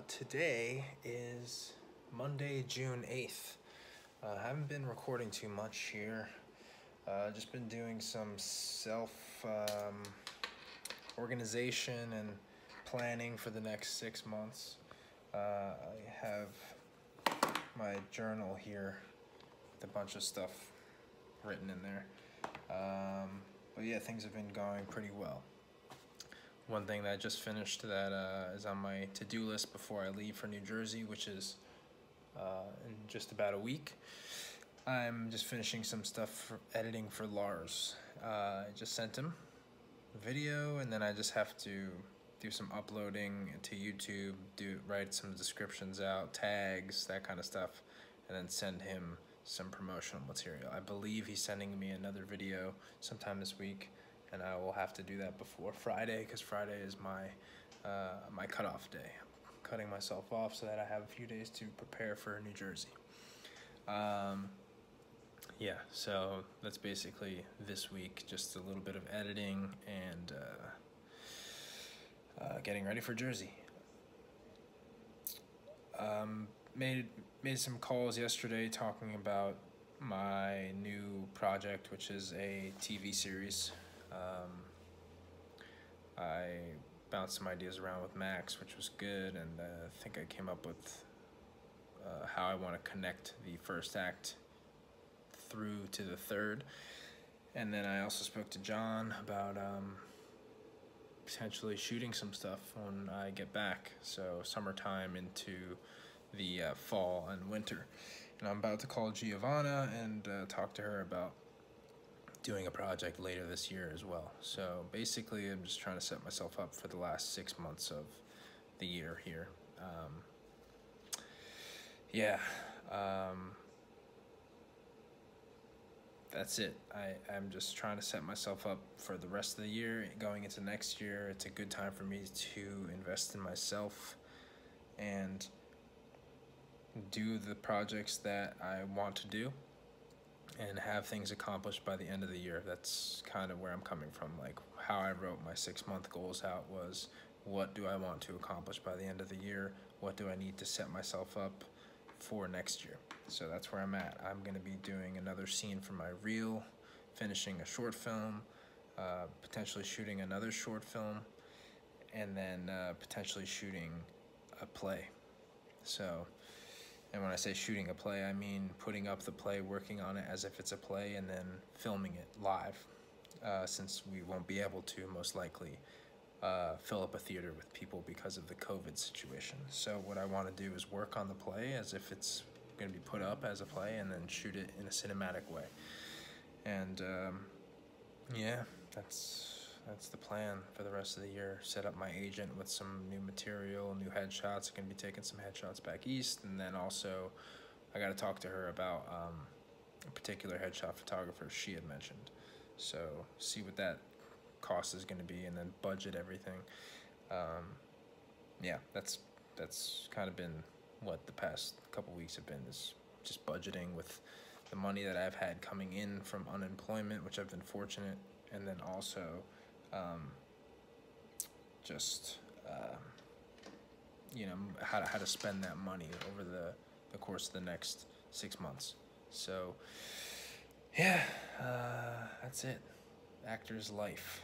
Today is Monday, June 8th. I haven't been recording too much here. Just been doing some self organization and planning for the next 6 months. I have my journal here with a bunch of stuff written in there. But yeah, things have been going pretty well. One thing that I just finished that is on my to-do list before I leave for New Jersey, which is in just about a week. I'm just finishing some stuff for editing for Lars. I just sent him a video, and then I just have to do some uploading to YouTube, write some descriptions out, tags, that kind of stuff, and then send him some promotional material. I believe he's sending me another video sometime this week, and I will have to do that before Friday, because Friday is my cutoff day. I'm cutting myself off so that I have a few days to prepare for New Jersey. Yeah, so that's basically this week, just a little bit of editing and getting ready for Jersey. Made some calls yesterday talking about my new project, which is a TV series. I bounced some ideas around with Max, which was good, and I think I came up with how I want to connect the first act through to the third. And then I also spoke to John about potentially shooting some stuff when I get back, so summertime into the fall and winter. And I'm about to call Giovanna and talk to her about doing a project later this year as well. So basically I'm just trying to set myself up for the last 6 months of the year here. That's it. I'm just trying to set myself up for the rest of the year. Going into next year, it's a good time for me to invest in myself and do the projects that I want to do and have things accomplished by the end of the year. That's kind of where I'm coming from. Like, how I wrote my 6-month goals out was, what do I want to accomplish by the end of the year? What do I need to set myself up for next year? So that's where I'm at. I'm going to be doing another scene for my reel, finishing a short film, potentially shooting another short film, and then potentially shooting a play. So, and when I say shooting a play, I mean putting up the play, working on it as if it's a play, and then filming it live, since we won't be able to most likely fill up a theater with people because of the COVID situation. So what I want to do is work on the play as if it's going to be put up as a play, and then shoot it in a cinematic way. And yeah, that's the plan for the rest of the year. Set up my agent with some new material, new headshots. I'm going to be taking some headshots back east, and then also I got to talk to her about a particular headshot photographer she had mentioned. So see what that cost is going to be, and then budget everything. Yeah, that's kind of been what the past couple weeks have been, is just budgeting with the money that I've had coming in from unemployment, which I've been fortunate, and then also just how to spend that money over the course of the next 6 months. So yeah, that's it. Actor's life.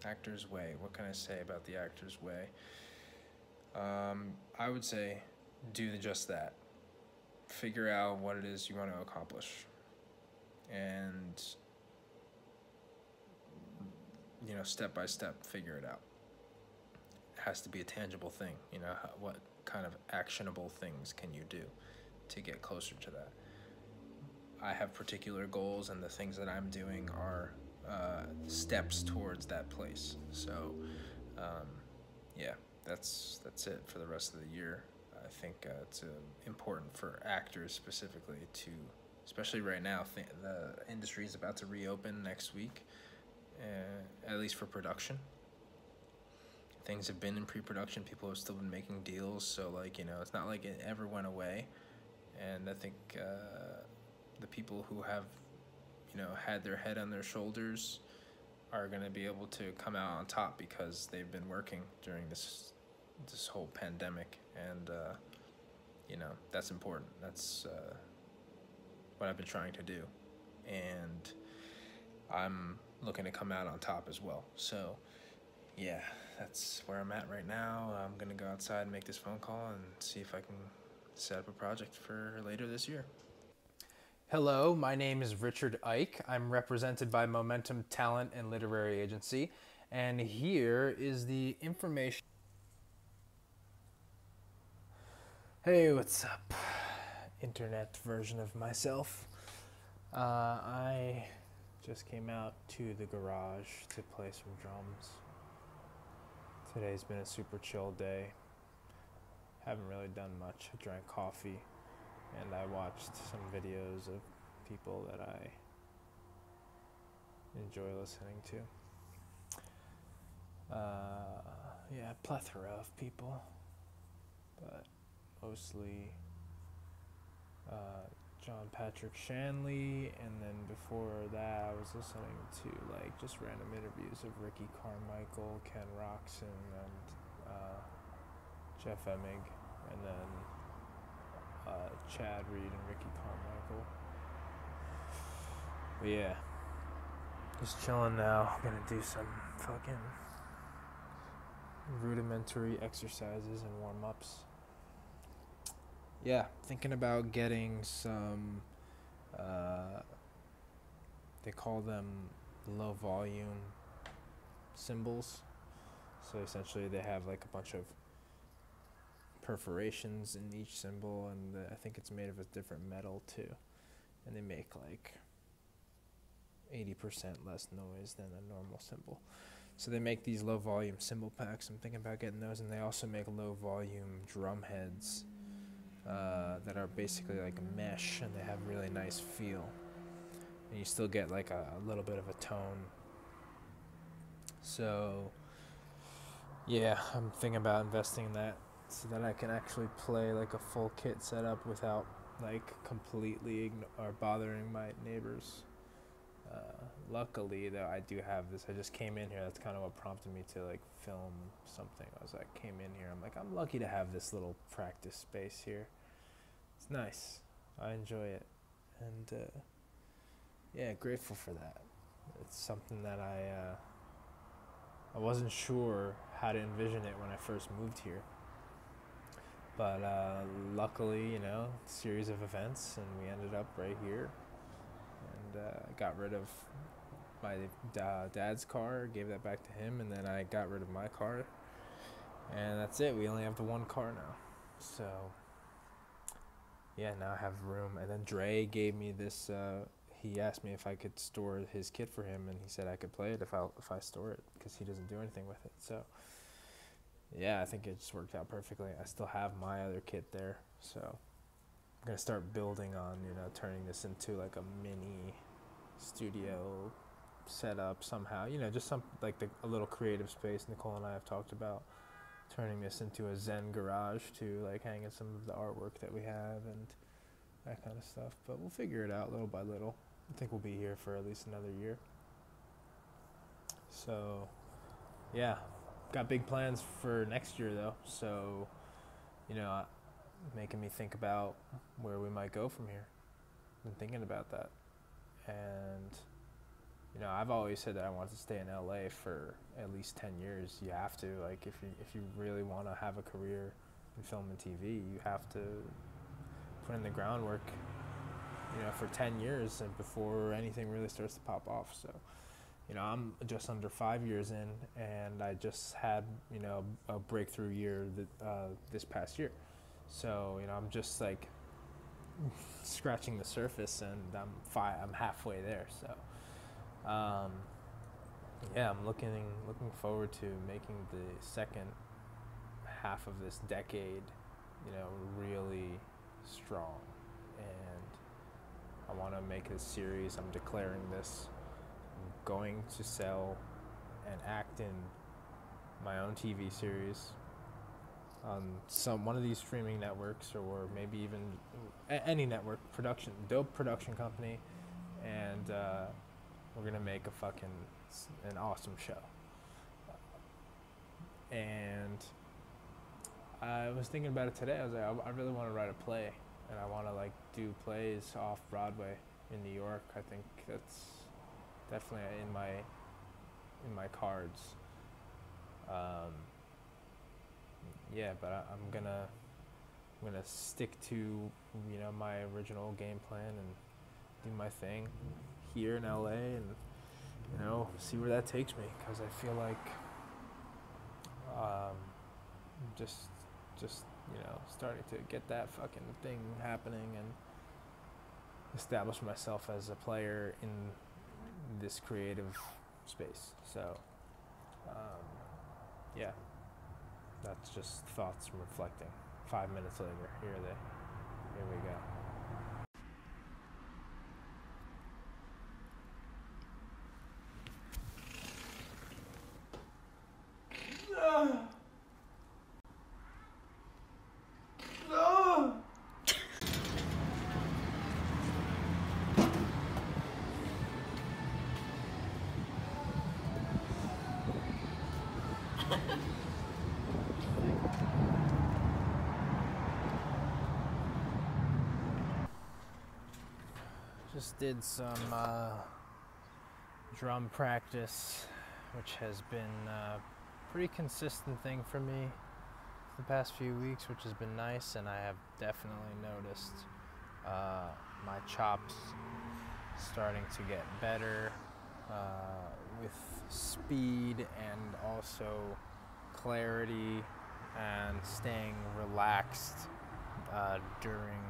Actor's way. What can I say about the actor's way? I would say do just that. Figure out what it is you want to accomplish, and step by step figure it out. It has to be a tangible thing. What kind of actionable things can you do to get closer to that? I have particular goals, and the things that I'm doing are steps towards that place. So yeah, that's it for the rest of the year. I think it's important for actors specifically to, especially right now, the industry is about to reopen next week, at least for production. Things have been in pre-production. People have still been making deals, so it's not like it ever went away. And I think the people who have had their head on their shoulders are going to be able to come out on top, because they've been working during this this whole pandemic, and you know, that's important. That's what I've been trying to do, and I'm looking to come out on top as well. So yeah, that's where I'm at right now. I'm gonna go outside and make this phone call and see if I can set up a project for later this year. Hello, my name is Richard Eick. I'm represented by Momentum Talent and Literary Agency, and here is the information. Hey, what's up? Internet version of myself. I just came out to the garage to play some drums. Today's been a super chill day. Haven't really done much. I drank coffee and I watched some videos of people that I enjoy listening to. Yeah, plethora of people, but mostly John Patrick Shanley, and then before that I was listening to like just random interviews of Ricky Carmichael, Ken Roxon, and Jeff Emig, and then Chad Reed and Ricky Carmichael. But yeah, just chilling now. I'm gonna do some fucking rudimentary exercises and warm-ups. Yeah, thinking about getting some, they call them low volume cymbals. So essentially they have like a bunch of perforations in each cymbal, and I think it's made of a different metal too. And they make like 80% less noise than a normal cymbal. So they make these low volume cymbal packs. I'm thinking about getting those, and they also make low volume drum heads that are basically like a mesh, and they have really nice feel. And you still get like a little bit of a tone. So yeah, I'm thinking about investing in that so that I can actually play like a full kit setup without like completely or bothering my neighbors. Luckily, though, I do have this. I just came in here. That's kind of what prompted me to like film something. I was like, came in here. I'm like, I'm lucky to have this little practice space here. It's nice. I enjoy it, and yeah, grateful for that. It's something that I wasn't sure how to envision it when I first moved here, but luckily, you know, series of events, and we ended up right here. And got rid of my dad's car, gave that back to him, and then I got rid of my car, and that's it. We only have the one car now. So yeah, now I have room. And then Dre gave me this, he asked me if I could store his kit for him, and he said I could play it if I store it, because he doesn't do anything with it. So yeah, I think it just worked out perfectly. I still have my other kit there, so I'm gonna start building on, you know, turning this into like a mini studio setup somehow, you know, just some like a little creative space Nicole and I have talked about, turning this into a Zen garage to like hang in some of the artwork that we have and that kind of stuff. But we'll figure it out little by little. I think we'll be here for at least another year. So yeah, got big plans for next year though, so you know, making me think about where we might go from here. Been thinking about that, and you know, I've always said that I want to stay in LA for at least 10 years. You have to, like, if you really want to have a career in film and TV, you have to put in the groundwork, you know, for 10 years and before anything really starts to pop off. So, you know, I'm just under 5 years in, and I just had, you know, a breakthrough year this past year. So, you know, I'm just like scratching the surface, and I'm halfway there. So yeah, I'm looking forward to making the second half of this decade, you know, really strong. And I want to make a series. I'm declaring this. I'm going to sell and act in my own TV series on one of these streaming networks, or maybe even any network, dope production company, and we're gonna make an awesome show. And was thinking about it today. I was like, I really want to write a play, and I want to like do plays off Broadway in New York. I think that's definitely in my cards. Yeah, but I'm gonna stick to, you know, my original game plan and do my thing here in LA, and, you know, see where that takes me, because I feel like just you know, starting to get that fucking thing happening and establish myself as a player in this creative space. So yeah, that's just thoughts from reflecting. 5 minutes later, here we go. Just did some drum practice, which has been a pretty consistent thing for me the past few weeks, which has been nice, and I have definitely noticed my chops starting to get better with speed and also clarity and staying relaxed during,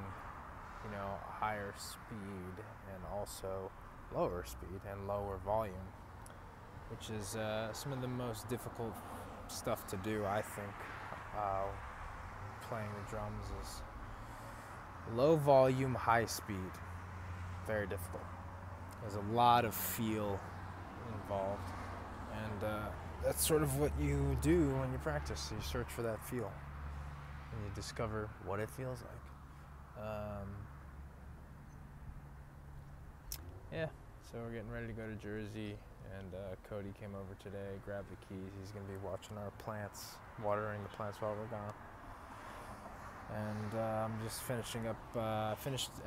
you know, higher speed and also lower speed and lower volume, which is some of the most difficult stuff to do, I think. Playing the drums is low volume, high speed. Very difficult. There's a lot of feel involved, and that's sort of what you do when you practice. You search for that feel, and you discover what it feels like. Yeah, so we're getting ready to go to Jersey, and Cody came over today, grabbed the keys. He's going to be watching our plants, watering the plants while we're gone. And I'm just finished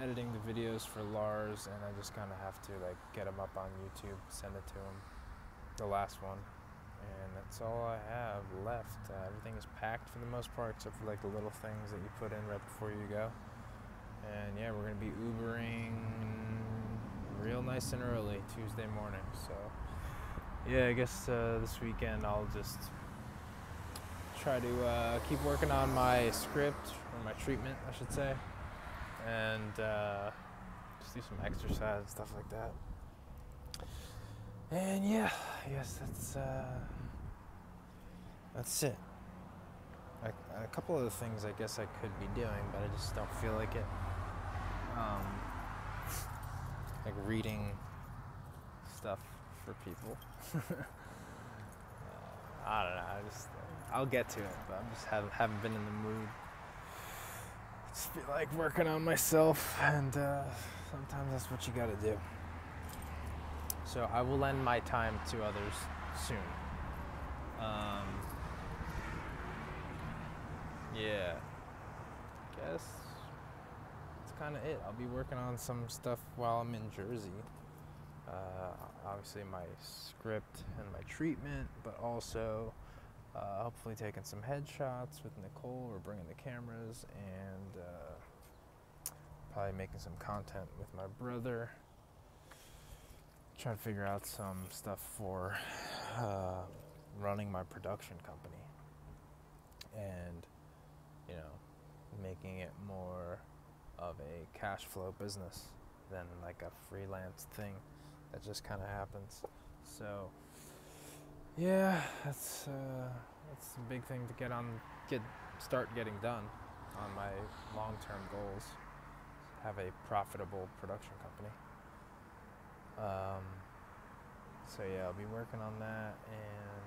editing the videos for Lars, and I just kind of have to like get them up on YouTube, send it to him, the last one. And that's all I have left. Everything is packed for the most part, except for like the little things that you put in right before you go. And yeah, we're going to be Ubering real nice and early Tuesday morning. So yeah, I guess this weekend I'll just try to keep working on my script, or my treatment I should say, and just do some exercise and stuff like that. And yeah, I guess that's it. A couple other things I guess I could be doing, but I just don't feel like it. Like reading stuff for people. I don't know. I'll get to it, but I just haven't been in the mood. Just feel like working on myself, and sometimes that's what you gotta do. So I will lend my time to others soon. Yeah, guess that's kind of it. I'll be working on some stuff while I'm in Jersey. Obviously my script and my treatment, but also hopefully taking some headshots with Nicole, or bringing the cameras, and probably making some content with my brother. Trying to figure out some stuff for running my production company, and, you know, making it more of a cash flow business than like a freelance thing that just kind of happens. So yeah, that's a big thing to start getting done on my long-term goals. Have a profitable production company. So yeah, I'll be working on that, and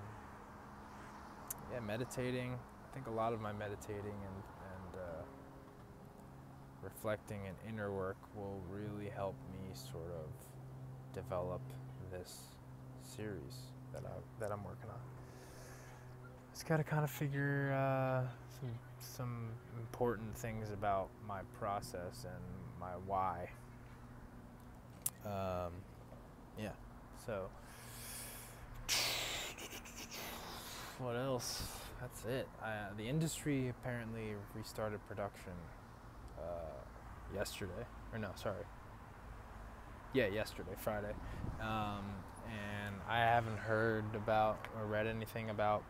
yeah, meditating. I think a lot of my meditating and reflecting and inner work will really help me sort of develop this series that I'm working on. just got to kind of figure some important things about my process and my why. Yeah, so what else? That's it. The industry apparently restarted production yesterday. Or no, sorry. Yeah, yesterday, Friday. And I haven't heard about or read anything about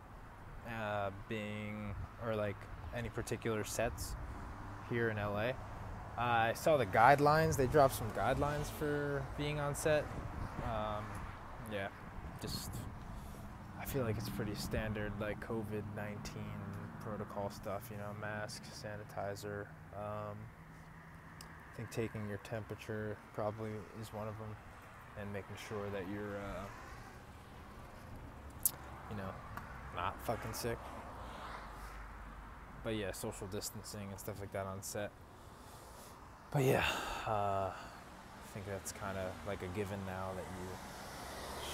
being, or like any particular sets here in LA. I saw the guidelines. They dropped some guidelines for being on set. Yeah, just I feel like it's pretty standard, like COVID-19 protocol stuff, you know, mask, sanitizer. I think taking your temperature probably is one of them, and making sure that you're, you know, not fucking sick. But yeah, social distancing and stuff like that on set. But yeah, I think that's kind of like a given now, that you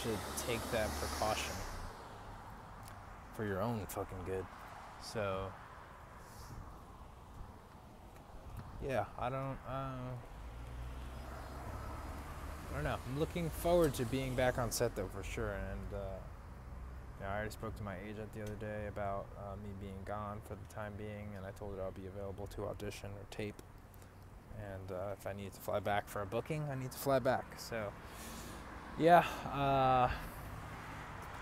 should take that precaution for your own fucking good. So yeah, I don't know. I'm looking forward to being back on set though, for sure. And you know, I already spoke to my agent the other day about me being gone for the time being, and I told her I'll be available to audition or tape. And if I need to fly back for a booking, I need to fly back. So yeah,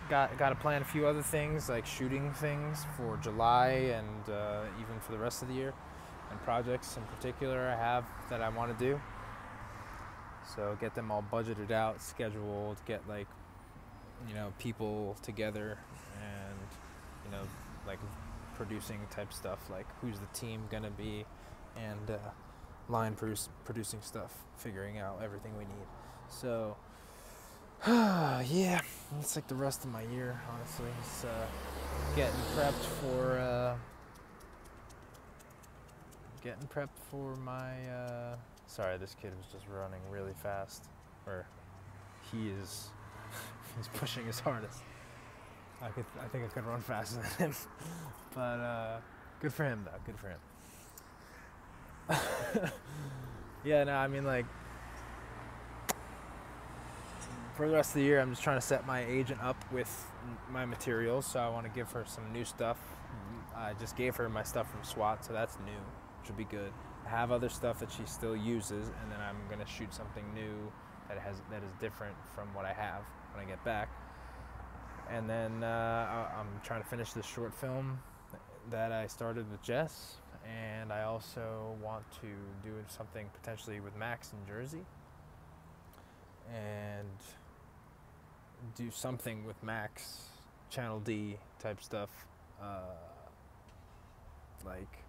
got to plan a few other things, like shooting things for July and even for the rest of the year, and projects in particular I have that I want to do. So get them all budgeted out, scheduled, get like, you know, people together, and, you know, like producing type stuff, like who's the team gonna be, and line producing stuff, figuring out everything we need. So yeah, it's like the rest of my year, honestly. It's getting prepped for my sorry, this kid was just running really fast, or he's pushing his hardest. I think I could run faster than him. But good for him though, good for him. Yeah, no, I mean, like, for the rest of the year, I'm just trying to set my agent up with my materials, so I want to give her some new stuff. I just gave her my stuff from SWAT, so that's new, which will be good. I have other stuff that she still uses, and then I'm going to shoot something new that is different from what I have when I get back. And then I'm trying to finish this short film that I started with Jess, and I also want to do something potentially with Max in Jersey, and do something with Max, Channel D type stuff, like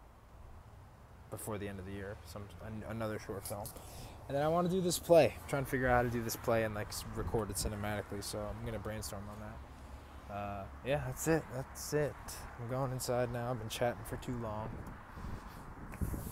before the end of the year, another short film. And then I want to do this play. I'm trying to figure out how to do this play and like record it cinematically, so I'm gonna brainstorm on that. Yeah, that's it. I'm going inside now. I've been chatting for too long.